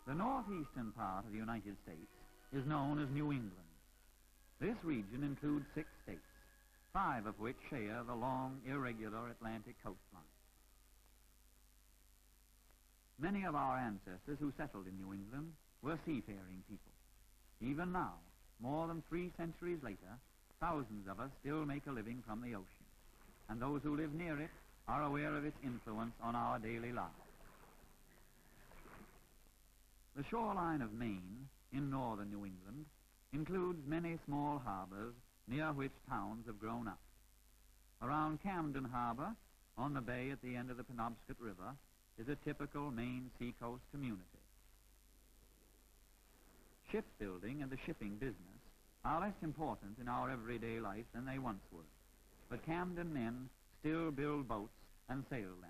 The northeastern part of the United States is known as New England. This region includes 6 states, 5 of which share the long, irregular Atlantic coastline. Many of our ancestors who settled in New England were seafaring people. Even now, more than 3 centuries later, thousands of us still make a living from the ocean, and those who live near it are aware of its influence on our daily lives. The shoreline of Maine, in northern New England, includes many small harbors near which towns have grown up. Around Camden Harbour, on the bay at the end of the Penobscot River, is a typical Maine seacoast community. Shipbuilding and the shipping business are less important in our everyday life than they once were, but Camden men still build boats and sail them.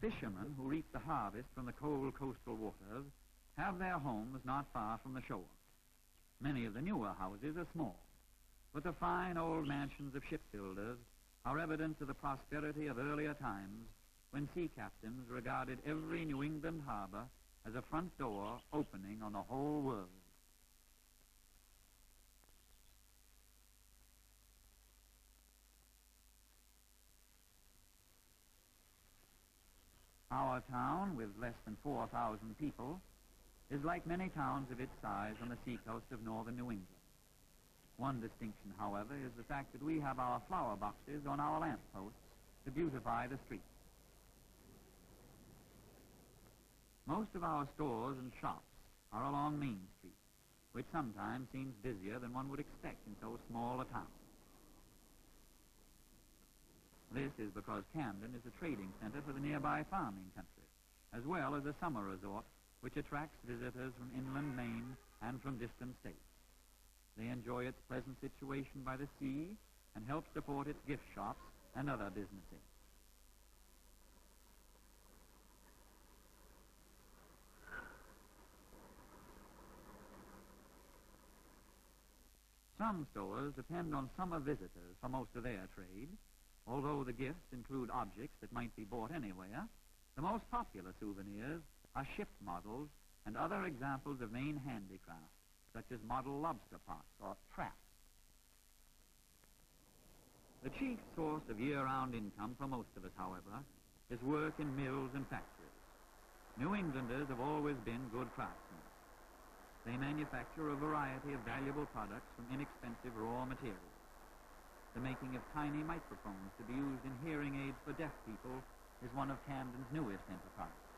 Fishermen who reap the harvest from the cold coastal waters have their homes not far from the shore. Many of the newer houses are small, but the fine old mansions of shipbuilders are evidence of the prosperity of earlier times when sea captains regarded every New England harbor as a front door opening on the whole world. Our town, with less than 4,000 people, is like many towns of its size on the seacoast of northern New England. One distinction, however, is the fact that we have our flower boxes on our lampposts to beautify the streets. Most of our stores and shops are along Main Street, which sometimes seems busier than one would expect in so small a town. This is because Camden is a trading center for the nearby farming country, as well as a summer resort which attracts visitors from inland Maine and from distant states. They enjoy its pleasant situation by the sea and help support its gift shops and other businesses. Some stores depend on summer visitors for most of their trade. Although the gifts include objects that might be bought anywhere, the most popular souvenirs are ship models and other examples of Maine handicraft, such as model lobster pots or traps. The chief source of year-round income for most of us, however, is work in mills and factories. New Englanders have always been good craftsmen. They manufacture a variety of valuable products from inexpensive raw materials. The making of tiny microphones to be used in hearing aids for deaf people is one of Camden's newest enterprises.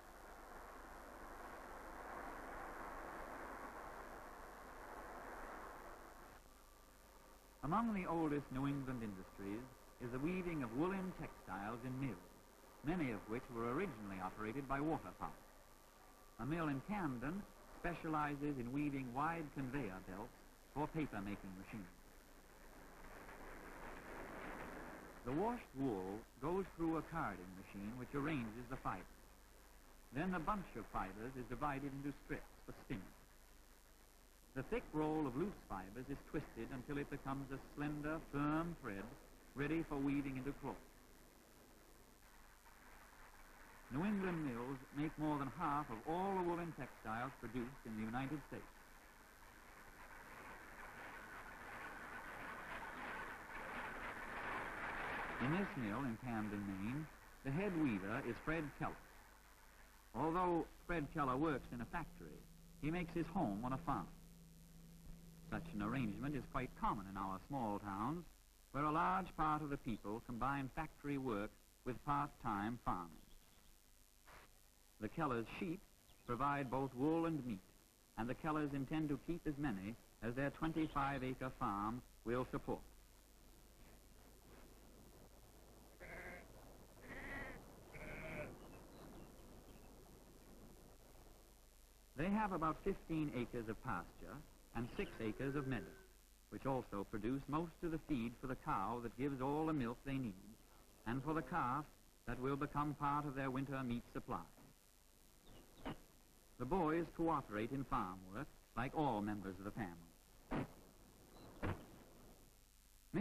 Among the oldest New England industries is the weaving of woolen textiles in mills, many of which were originally operated by water power. A mill in Camden specializes in weaving wide conveyor belts for paper-making machines. The washed wool goes through a carding machine which arranges the fibers. Then the bunch of fibers is divided into strips for spinning. The thick roll of loose fibers is twisted until it becomes a slender, firm thread ready for weaving into cloth. New England mills make more than half of all the woolen textiles produced in the United States. In this mill in Camden, Maine, the head weaver is Fred Keller. Although Fred Keller works in a factory, he makes his home on a farm. Such an arrangement is quite common in our small towns, where a large part of the people combine factory work with part-time farming. The Kellers' sheep provide both wool and meat, and the Kellers intend to keep as many as their 25-acre farm will support. They have about 15 acres of pasture and 6 acres of meadow, which also produce most of the feed for the cow that gives all the milk they need, and for the calf that will become part of their winter meat supply. The boys cooperate in farm work like all members of the family.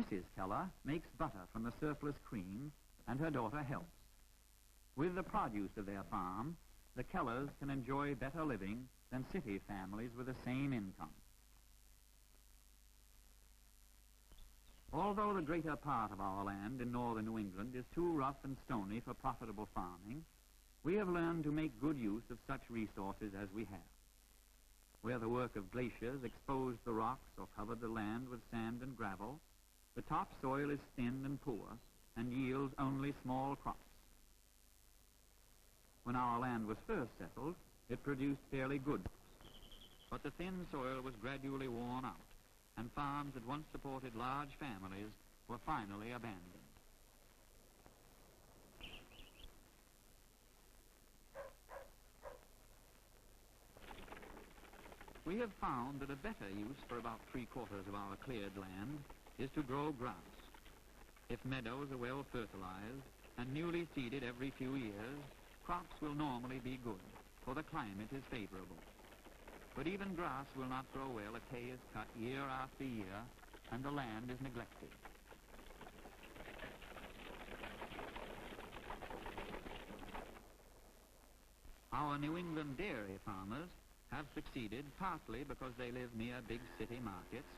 Mrs. Keller makes butter from the surplus cream, and her daughter helps. With the produce of their farm, the Kellers can enjoy better living than city families with the same income. Although the greater part of our land in northern New England is too rough and stony for profitable farming, we have learned to make good use of such resources as we have. Where the work of glaciers exposed the rocks or covered the land with sand and gravel, the topsoil is thin and poor and yields only small crops. When our land was first settled, it produced fairly good, but the thin soil was gradually worn out, and farms that once supported large families were finally abandoned. We have found that a better use for about 3/4 of our cleared land is to grow grass. If meadows are well fertilized and newly seeded every few years, crops will normally be good, for the climate is favorable. But even grass will not grow well if hay is cut year after year and the land is neglected. Our New England dairy farmers have succeeded partly because they live near big city markets,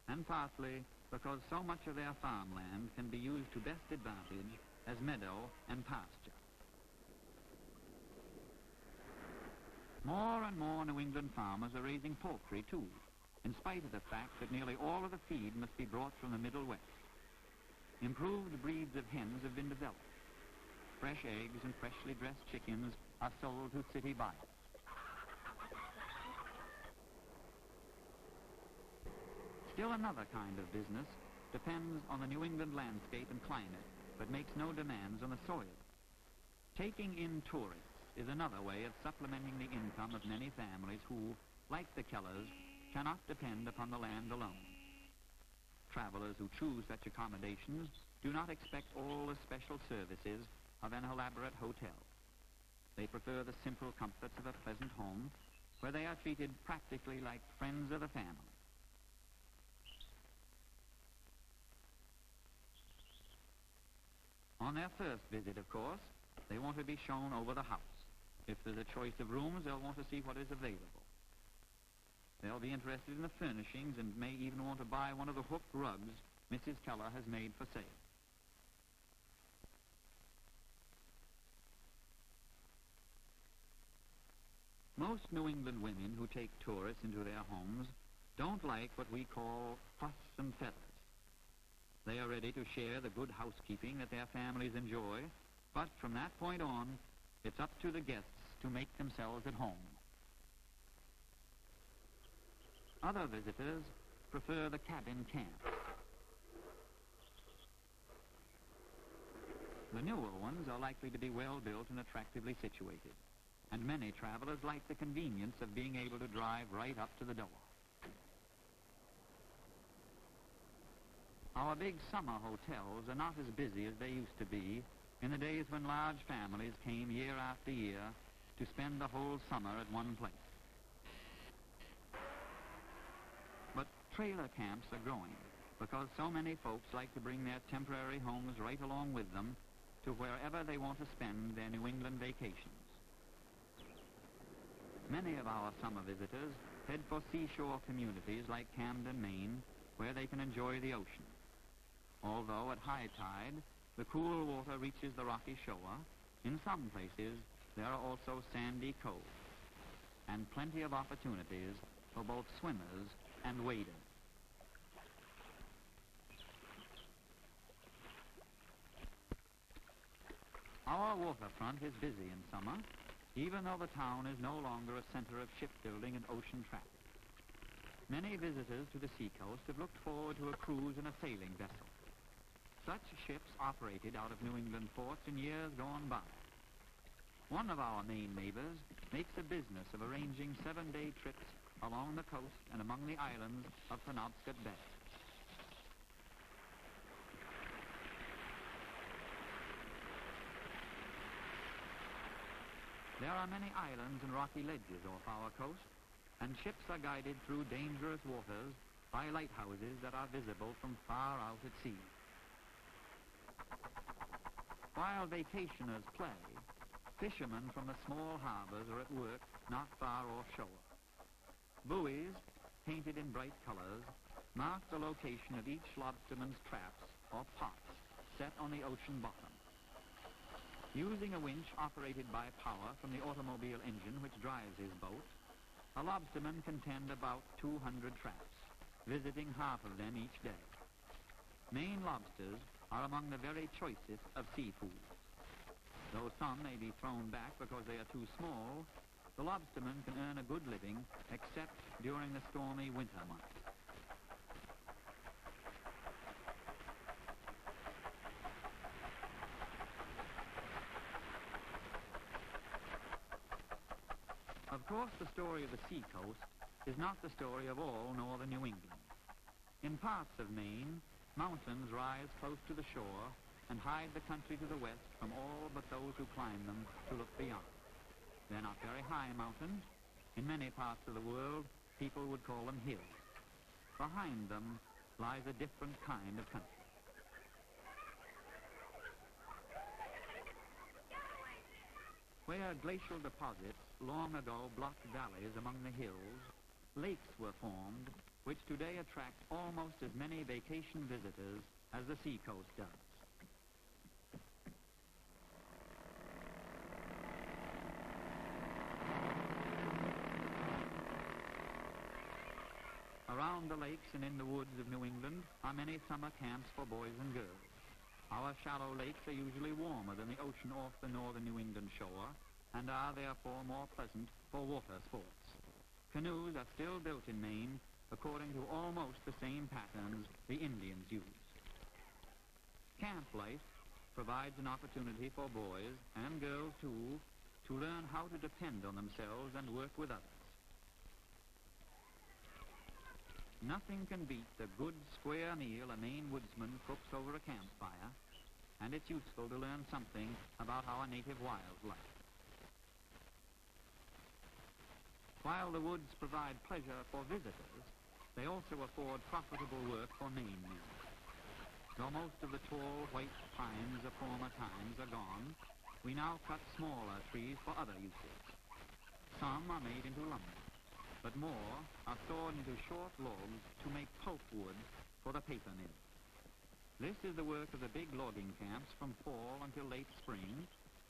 and partly because so much of their farmland can be used to best advantage as meadow and pasture. More and more New England farmers are raising poultry, too, in spite of the fact that nearly all of the feed must be brought from the Middle West. Improved breeds of hens have been developed. Fresh eggs and freshly dressed chickens are sold to city buyers. Still another kind of business depends on the New England landscape and climate, but makes no demands on the soil. Taking in tourists is another way of supplementing the income of many families who, like the Kellers, cannot depend upon the land alone. Travelers who choose such accommodations do not expect all the special services of an elaborate hotel. They prefer the simple comforts of a pleasant home where they are treated practically like friends of the family. On their first visit, of course, they want to be shown over the house. If there's a choice of rooms, they'll want to see what is available. They'll be interested in the furnishings and may even want to buy one of the hooked rugs Mrs. Keller has made for sale. Most New England women who take tourists into their homes don't like what we call fuss and feathers. They are ready to share the good housekeeping that their families enjoy, but from that point on, it's up to the guests to make themselves at home. Other visitors prefer the cabin camp. The newer ones are likely to be well built and attractively situated, and many travelers like the convenience of being able to drive right up to the door. Our big summer hotels are not as busy as they used to be in the days when large families came year after year to spend the whole summer at one place. But trailer camps are growing because so many folks like to bring their temporary homes right along with them to wherever they want to spend their New England vacations. Many of our summer visitors head for seashore communities like Camden, Maine, where they can enjoy the ocean. Although at high tide, the cool water reaches the rocky shore, in some places there are also sandy coves, and plenty of opportunities for both swimmers and waders. Our waterfront is busy in summer, even though the town is no longer a center of shipbuilding and ocean traffic. Many visitors to the seacoast have looked forward to a cruise in a sailing vessel. Such ships operated out of New England ports in years gone by. One of our Maine neighbors makes a business of arranging 7-day trips along the coast and among the islands of Penobscot Bay. There are many islands and rocky ledges off our coast, and ships are guided through dangerous waters by lighthouses that are visible from far out at sea. While vacationers play, fishermen from the small harbors are at work not far offshore. Buoys, painted in bright colors, mark the location of each lobsterman's traps or pots set on the ocean bottom. Using a winch operated by power from the automobile engine which drives his boat, a lobsterman can tend about 200 traps, visiting half of them each day. Maine lobsters are among the very choicest of seafood. Though some may be thrown back because they are too small, the lobsterman can earn a good living except during the stormy winter months. Of course, the story of the seacoast is not the story of all northern New England. In parts of Maine, mountains rise close to the shore and hide the country to the west from all but those who climb them to look beyond. They're not very high mountains. In many parts of the world, people would call them hills. Behind them lies a different kind of country. Where glacial deposits long ago blocked valleys among the hills, lakes were formed which today attract almost as many vacation visitors as the seacoast does. Around the lakes and in the woods of New England are many summer camps for boys and girls. Our shallow lakes are usually warmer than the ocean off the northern New England shore and are therefore more pleasant for water sports. Canoes are still built in Maine according to almost the same patterns the Indians use. Camp life provides an opportunity for boys and girls too to learn how to depend on themselves and work with others. Nothing can beat the good square meal a Maine woodsman cooks over a campfire, and it's useful to learn something about our native wildlife. While the woods provide pleasure for visitors, they also afford profitable work for Maine men. Though most of the tall white pines of former times are gone, we now cut smaller trees for other uses. Some are made into lumber, but more are stored into short logs to make pulp wood for the paper mill. This is the work of the big logging camps from fall until late spring,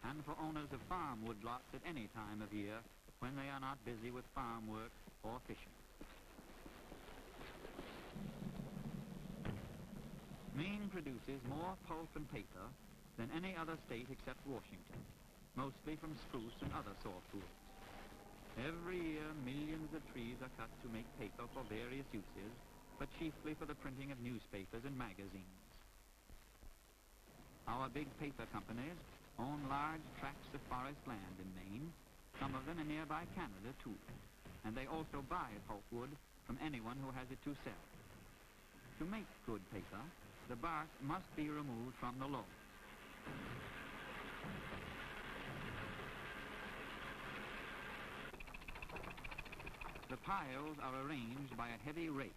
and for owners of farm woodlots at any time of year when they are not busy with farm work or fishing. Maine produces more pulp and paper than any other state except Washington, mostly from spruce and other softwoods. Every year, millions of trees are cut to make paper for various uses, but chiefly for the printing of newspapers and magazines. Our big paper companies own large tracts of forest land in Maine. Some of them in nearby Canada, too. And they also buy pulpwood from anyone who has it to sell. To make good paper, the bark must be removed from the logs. The piles are arranged by a heavy rake.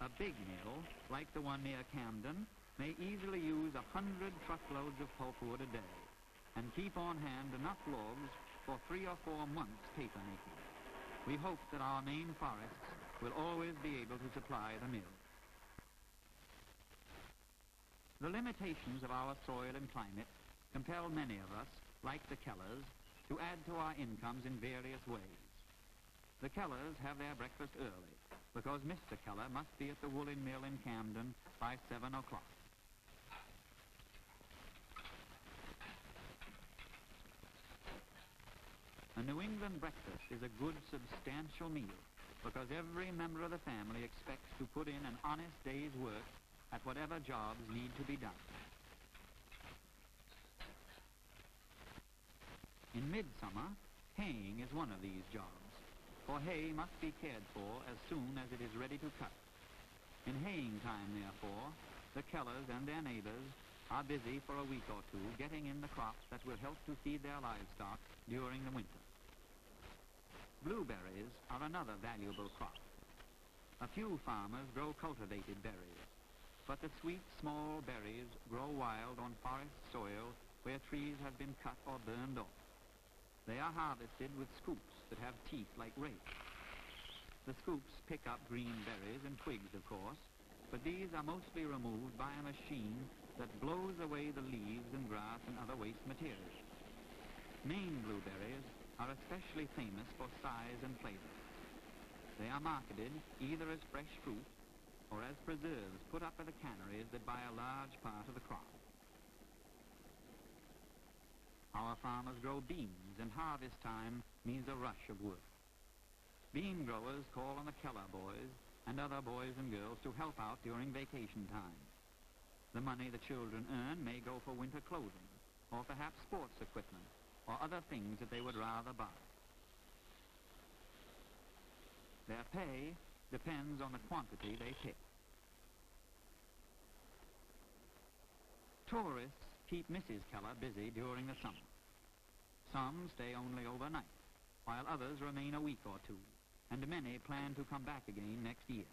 A big mill, like the one near Camden, may easily use 100 truckloads of pulpwood a day and keep on hand enough logs for 3 or 4 months paper making. We hope that our Maine forests will always be able to supply the mill. The limitations of our soil and climate compel many of us, like the Kellers, to add to our incomes in various ways. The Kellers have their breakfast early, because Mr. Keller must be at the woolen mill in Camden by 7 o'clock. A New England breakfast is a good, substantial meal, because every member of the family expects to put in an honest day's work at whatever jobs need to be done. In midsummer, haying is one of these jobs, for hay must be cared for as soon as it is ready to cut. In haying time, therefore, the Kellers and their neighbors are busy for a week or two getting in the crops that will help to feed their livestock during the winter. Blueberries are another valuable crop. A few farmers grow cultivated berries, but the sweet, small berries grow wild on forest soil where trees have been cut or burned off. They are harvested with scoops that have teeth like rakes. The scoops pick up green berries and twigs, of course, but these are mostly removed by a machine that blows away the leaves and grass and other waste materials. Maine blueberries are especially famous for size and flavor. They are marketed either as fresh fruit or as preserves put up by the canneries that buy a large part of the crop. Our farmers grow beans, and harvest time means a rush of work. Bean growers call on the Keller boys and other boys and girls to help out during vacation time. The money the children earn may go for winter clothing, or perhaps sports equipment, or other things that they would rather buy. Their pay depends on the quantity they pick. Tourists keep Mrs. Keller busy during the summer. Some stay only overnight, while others remain a week or two, and many plan to come back again next year.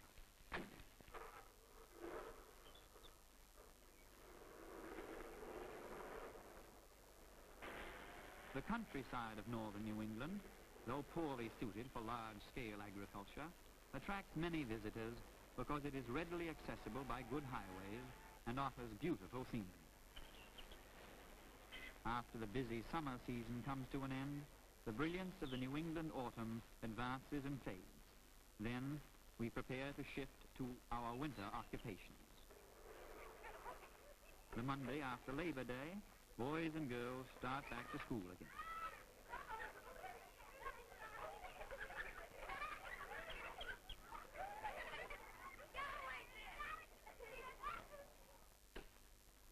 The countryside of northern New England, though poorly suited for large-scale agriculture, attracts many visitors because it is readily accessible by good highways and offers beautiful scenery. After the busy summer season comes to an end, the brilliance of the New England autumn advances and fades. Then we prepare to shift to our winter occupations. The Monday after Labor Day, boys and girls start back to school again.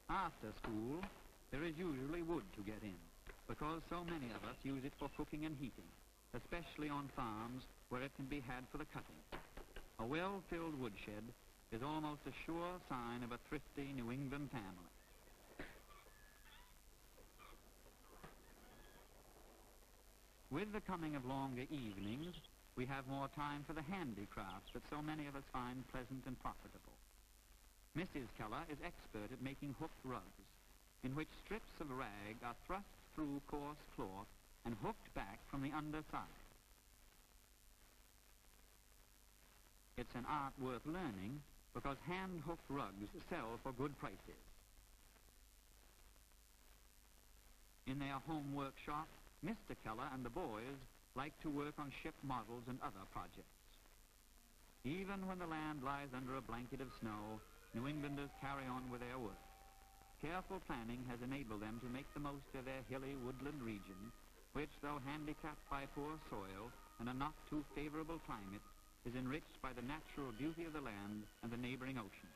After school, there is usually wood to get in, because so many of us use it for cooking and heating, especially on farms where it can be had for the cutting. A well-filled woodshed is almost a sure sign of a thrifty New England family. With the coming of longer evenings, we have more time for the handicrafts that so many of us find pleasant and profitable. Mrs. Keller is expert at making hooked rugs, in which strips of rag are thrust through coarse cloth and hooked back from the underside. It's an art worth learning because hand-hooked rugs sell for good prices. In their home workshop, Mr. Keller and the boys like to work on ship models and other projects. Even when the land lies under a blanket of snow, New Englanders carry on with their work. Careful planning has enabled them to make the most of their hilly woodland region, which, though handicapped by poor soil and a not too favorable climate, is enriched by the natural beauty of the land and the neighboring ocean.